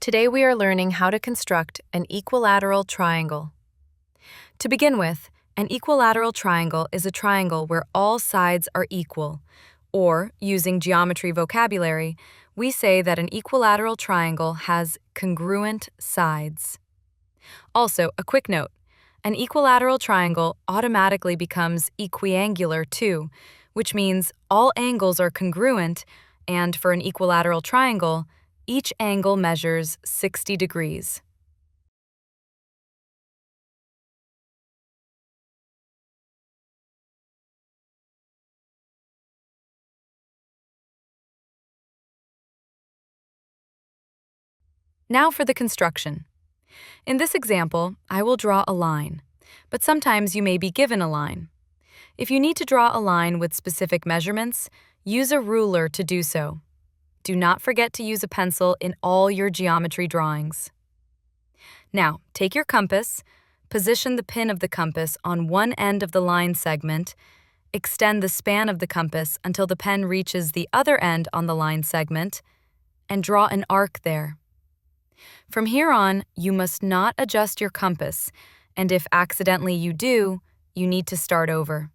Today we are learning how to construct an equilateral triangle. To begin with, an equilateral triangle is a triangle where all sides are equal, or, using geometry vocabulary, we say that an equilateral triangle has congruent sides. Also, a quick note, an equilateral triangle automatically becomes equiangular too, which means all angles are congruent, and for an equilateral triangle, each angle measures 60 degrees. Now for the construction. In this example, I will draw a line, but sometimes you may be given a line. If you need to draw a line with specific measurements, use a ruler to do so. Do not forget to use a pencil in all your geometry drawings. Now, take your compass, position the pin of the compass on one end of the line segment, extend the span of the compass until the pen reaches the other end on the line segment, and draw an arc there. From here on, you must not adjust your compass, and if accidentally you do, you need to start over.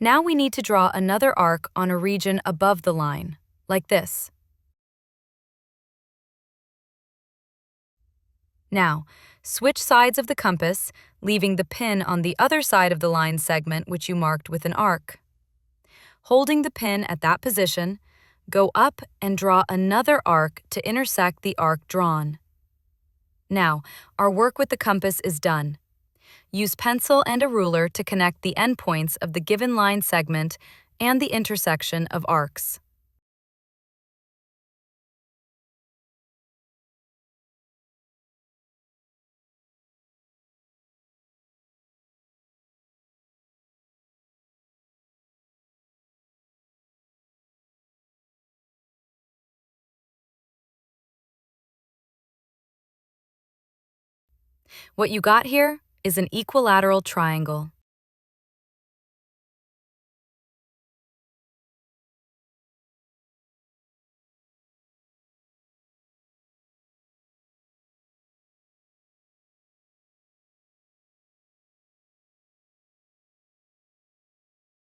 Now we need to draw another arc on a region above the line, like this. Now, switch sides of the compass, leaving the pin on the other side of the line segment which you marked with an arc. Holding the pin at that position, go up and draw another arc to intersect the arc drawn. Now, our work with the compass is done. Use pencil and a ruler to connect the endpoints of the given line segment and the intersection of arcs. What you got here is an equilateral triangle.